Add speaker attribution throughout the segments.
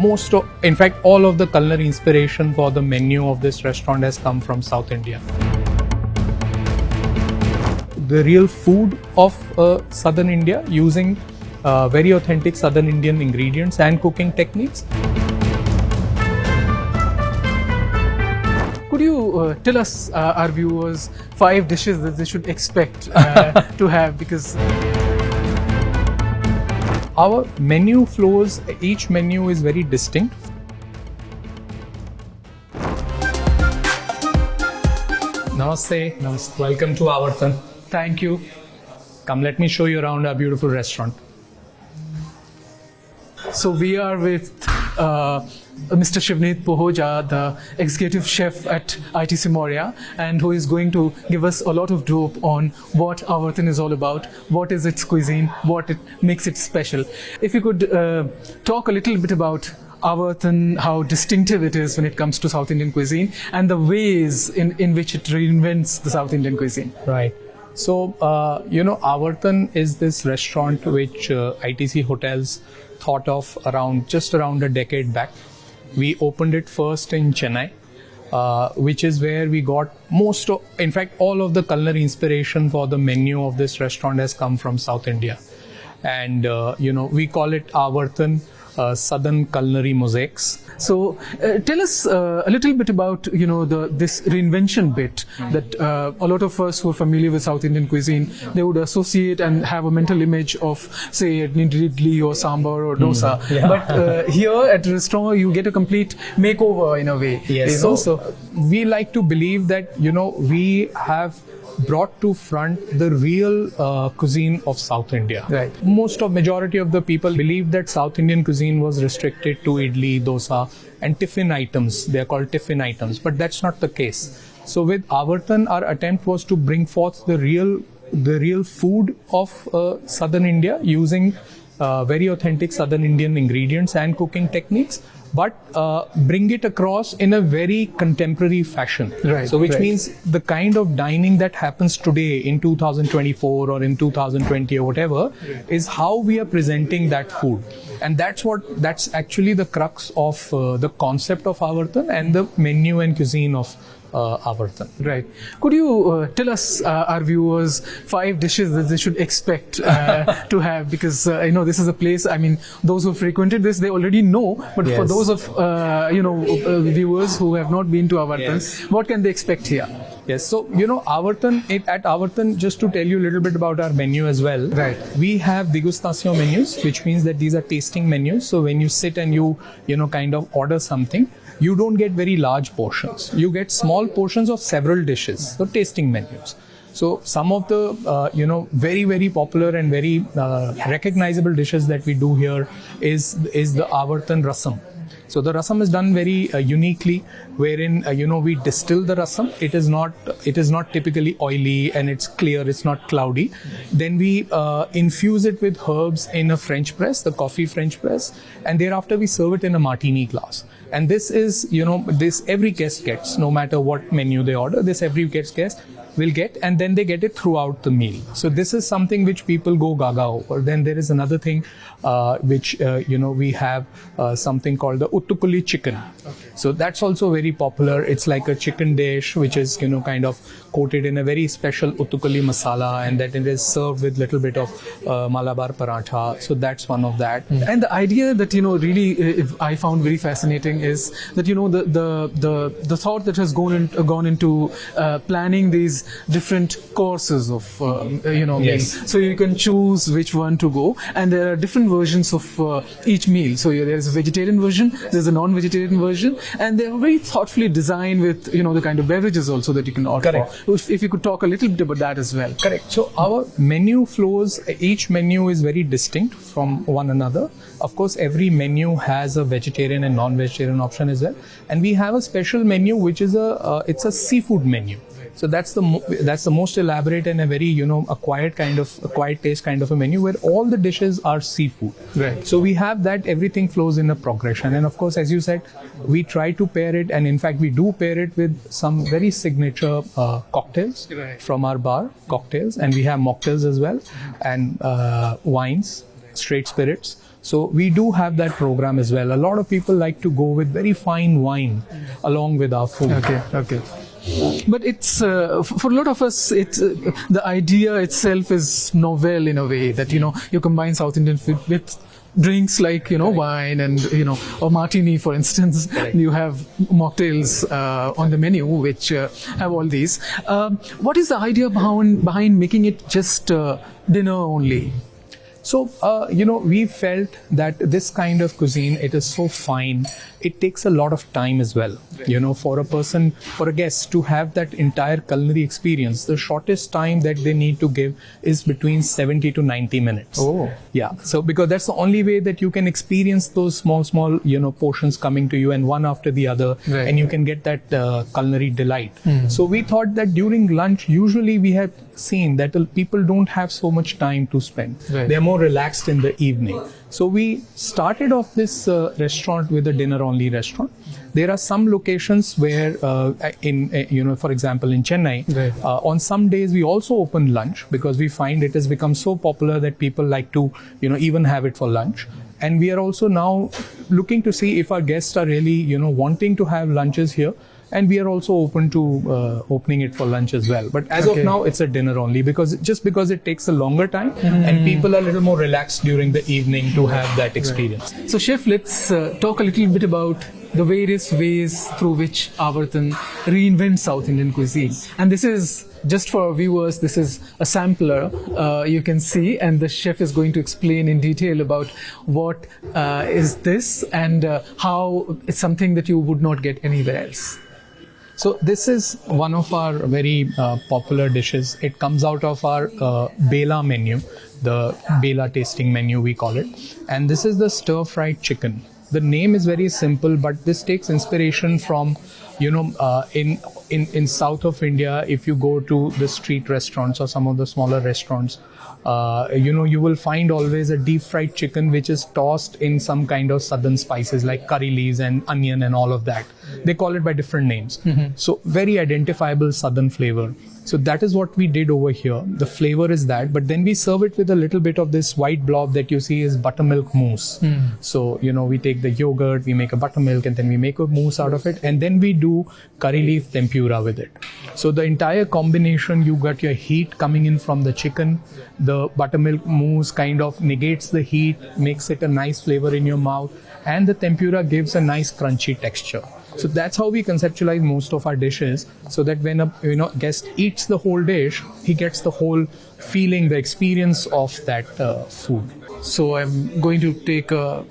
Speaker 1: in fact, all of the culinary inspiration for the menu of this restaurant has come from South India. The real food of Southern India, using very authentic Southern Indian ingredients and cooking techniques.
Speaker 2: Could you tell us, our viewers, 5 dishes that they should expect to have? Because
Speaker 1: our menu flows, each menu is very distinct. Namaste. Namaste. Welcome to Avartana.
Speaker 2: thank you.
Speaker 1: Come, let me show you around our beautiful restaurant.
Speaker 2: So we are with Mr. Shivanth Ahuja, the executive chef at ITC Maurya, and who is going to give us a lot of dope on what Avartana is all about, what is its cuisine, what it makes it special. If you could talk a little bit about Avartana, how distinctive it is when it comes to South Indian cuisine, and the ways in which it reinvents the South Indian cuisine.
Speaker 1: Right. So, Avartana is this restaurant which ITC Hotels thought of just around a decade back. We opened it first in Chennai, which is where we got in fact, all of the culinary inspiration for the menu of this restaurant has come from South India. And, we call it Avartana Southern Culinary Mosaics.
Speaker 2: So tell us a little bit about this reinvention bit that a lot of us who are familiar with South Indian cuisine, they would associate and have a mental image of, say, idli or sambar or dosa.
Speaker 1: Yeah.
Speaker 2: But here at the restaurant you get a complete makeover in a way.
Speaker 1: Yes. So we like to believe that we have brought to front the real cuisine of South India.
Speaker 2: Right.
Speaker 1: Majority of the people believe that South Indian cuisine was restricted to idli, dosa and tiffin items. They are called tiffin items, but that's not the case. So with Avartana, our attempt was to bring forth the real food of Southern India, using very authentic Southern Indian ingredients and cooking techniques, but bring it across in a very contemporary fashion.
Speaker 2: Right,
Speaker 1: so which
Speaker 2: right.
Speaker 1: means the kind of dining that happens today in 2024 or in 2020 or whatever is how we are presenting that food. And that's actually the crux of the concept of Avartana and the menu and cuisine of Avartana.
Speaker 2: Right. Could you tell us, our viewers, 5 dishes that they should expect to have? Because this is a place, those who frequented this, they already know. But
Speaker 1: Yes.
Speaker 2: for those of viewers who have not been to Avartana,
Speaker 1: Yes.
Speaker 2: what can they expect here?
Speaker 1: Yes, so at Avartana, just to tell you a little bit about our menu as well.
Speaker 2: Right.
Speaker 1: We have degustation menus, which means that these are tasting menus. So when you sit and you kind of order something, you don't get very large portions. You get small portions of several dishes. So tasting menus. So some of the very, very popular and very recognizable dishes that we do here is the Avartana rasam. So the rasam is done very uniquely, wherein we distill the rasam. It is not typically oily, and it's clear. It's not cloudy. Then we infuse it with herbs in a French press, the coffee French press, and thereafter we serve it in a martini glass. And this is this every guest gets, no matter what menu they order. This every guest will get, and then they get it throughout the meal. So this is something which people go gaga over. Then there is another thing which we have something called the Uthukuli Chicken.
Speaker 2: Okay.
Speaker 1: So that's also very popular. It's like a chicken dish which is kind of coated in a very special Uthukuli masala, and that it is served with little bit of Malabar paratha. So that's one of that.
Speaker 2: And the idea that really I found very fascinating is that the thought that has gone into planning these different courses of
Speaker 1: Yes.
Speaker 2: meals. So you can choose which one to go, and there are different versions of each meal. So there is a vegetarian version, there's a non-vegetarian version, and they are very thoughtfully designed with the kind of beverages also that you can order.
Speaker 1: Correct.
Speaker 2: For. If you could talk a little bit about that as well.
Speaker 1: Correct. So our menu flows, each menu is very distinct from one another. Of course, every menu has a vegetarian and non-vegetarian option as well. And we have a special menu which is it's a seafood menu. So that's the most elaborate and a very acquired taste kind of a menu, where all the dishes are seafood.
Speaker 2: Right.
Speaker 1: So we have that everything flows in a progression, and of course, as you said, we try to pair it, and in fact we do pair it with some very signature cocktails.
Speaker 2: Right.
Speaker 1: From our bar, cocktails, and we have mocktails as well, and wines, straight spirits. So we do have that program as well. A lot of people like to go with very fine wine along with our food.
Speaker 2: Okay. But it's for a lot of us, it's the idea itself is novel in a way that you combine South Indian food with drinks like wine and or martini, for instance. You have mocktails on the menu which have all these. What is the idea behind making it just dinner only?
Speaker 1: So, we felt that this kind of cuisine, it is so fine. It takes a lot of time as well. For a guest to have that entire culinary experience, the shortest time that they need to give is between 70 to 90 minutes.
Speaker 2: Oh.
Speaker 1: Yeah. So, because that's the only way that you can experience those small, portions coming to you and one after the other,
Speaker 2: right.
Speaker 1: And you can get that culinary delight. So, we thought that during lunch, usually we have seen that people don't have so much time to spend.
Speaker 2: Right.
Speaker 1: They're more relaxed in the evening. So we started off this restaurant with a dinner-only restaurant. There are some locations where, for example, in Chennai,
Speaker 2: right.
Speaker 1: On some days we also open lunch because we find it has become so popular that people like to, even have it for lunch. And we are also now looking to see if our guests are really, wanting to have lunches here. And we are also open to opening it for lunch as well. But as of now, it's a dinner only because it takes a longer time and people are a little more relaxed during the evening to have that experience.
Speaker 2: Right. So, Chef, let's talk a little bit about the various ways through which Avartana reinvents South Indian cuisine. And this is, just for our viewers, this is a sampler you can see, and the chef is going to explain in detail about what is this and how it's something that you would not get anywhere else.
Speaker 1: So this is one of our very popular dishes. It comes out of our Bela menu, the Bela tasting menu we call it. And this is the stir-fried chicken. The name is very simple, but this takes inspiration from, in south of India, if you go to the street restaurants or some of the smaller restaurants, you will find always a deep fried chicken which is tossed in some kind of southern spices like curry leaves and onion and all of that. They call it by different names. So very identifiable southern flavor. So that is what we did over here. The flavor is that, but then we serve it with a little bit of this white blob that you see is buttermilk mousse. So, we take the yogurt, we make a buttermilk, and then we make a mousse out of it, and then we do curry leaf tempura with it. So the entire combination, you got your heat coming in from the chicken, the buttermilk mousse kind of negates the heat, makes it a nice flavor in your mouth, and the tempura gives a nice crunchy texture. So that's how we conceptualize most of our dishes, so that when a guest eats the whole dish, he gets the whole feeling, the experience of that food.
Speaker 2: So I'm going to take a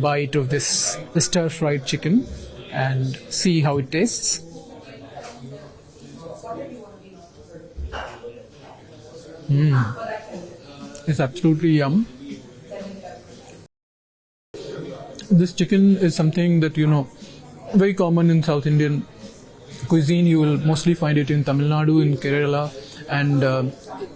Speaker 2: bite of this stir-fried chicken and see how it tastes. It's absolutely yum. This chicken is something that, very common in South Indian cuisine. You will mostly find it in Tamil Nadu, in Kerala, and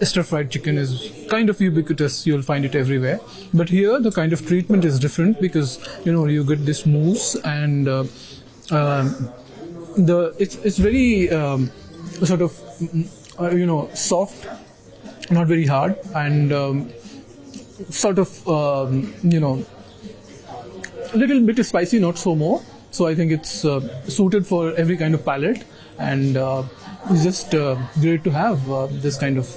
Speaker 2: stir-fried chicken is kind of ubiquitous. You'll find it everywhere. But here, the kind of treatment is different because, you get this mousse and it's very sort of, soft, not very hard, and sort of, a little bit spicy, not so more. So I think it's suited for every kind of palate, and it's just great to have this kind of,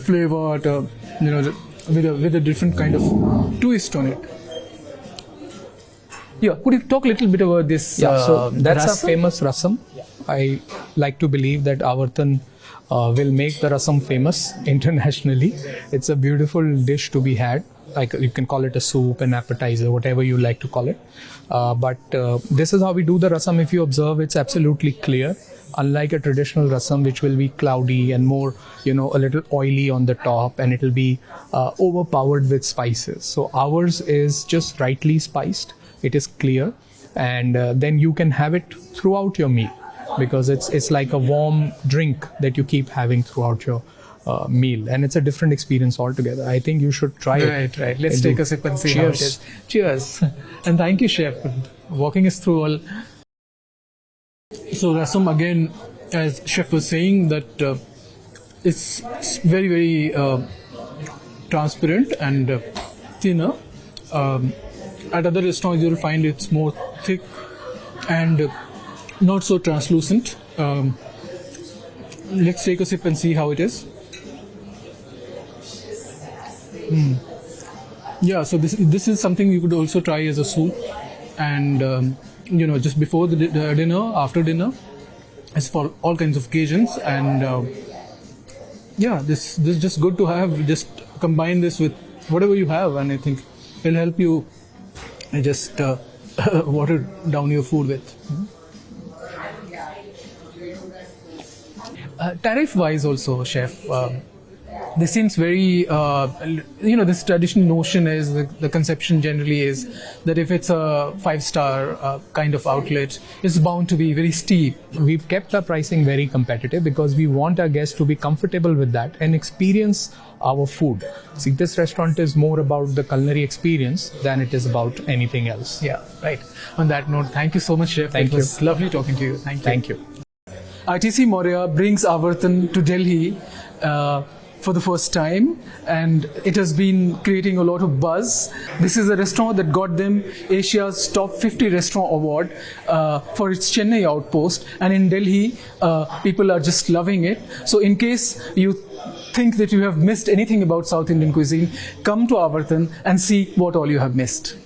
Speaker 2: flavor, with a different kind of twist on it. Yeah, could you talk a little bit about this?
Speaker 1: Yeah, so that's
Speaker 2: rasam?
Speaker 1: a famous rasam. I like to believe that Avartana will make the rasam famous internationally. It's a beautiful dish to be had. Like, you can call it a soup, an appetizer, whatever you like to call it. But this is how we do the rasam. If you observe, it's absolutely clear. Unlike a traditional rasam, which will be cloudy and more, a little oily on the top, and it will be overpowered with spices. So ours is just rightly spiced. It is clear, and then you can have it throughout your meal, because it's like a warm drink that you keep having throughout your meal, and it's a different experience altogether. I think you should try it.
Speaker 2: Right. Let's take a sip and see how it is. Cheers. And thank you, Chef, for walking us through all. So rasam, again, as Chef was saying, that it's very, very transparent and thinner. At other restaurants, you'll find it's more thick and not so translucent. Let's take a sip and see how it is. Yeah, so this is something you could also try as a soup, and just before the dinner, after dinner. It's for all kinds of occasions, and this is just good to have. Just combine this with whatever you have, and I think it'll help you just water down your food with. Tariff-wise, also, chef. This seems very, this traditional notion is, the conception generally is that if it's a 5-star kind of outlet, it's bound to be very steep.
Speaker 1: We've kept our pricing very competitive because we want our guests to be comfortable with that and experience our food. See, this restaurant is more about the culinary experience than it is about anything else.
Speaker 2: Yeah, right. On that note, thank you so much, Chef.
Speaker 1: Thank you.
Speaker 2: It was lovely talking to you. Thank you.
Speaker 1: Thank you.
Speaker 2: ITC Maurya brings Avartana to Delhi for the first time, and it has been creating a lot of buzz. This is a restaurant that got them Asia's top 50 restaurant award for its Chennai outpost, and in Delhi people are just loving it. So in case you think that you have missed anything about South Indian cuisine, come to Avartana and see what all you have missed.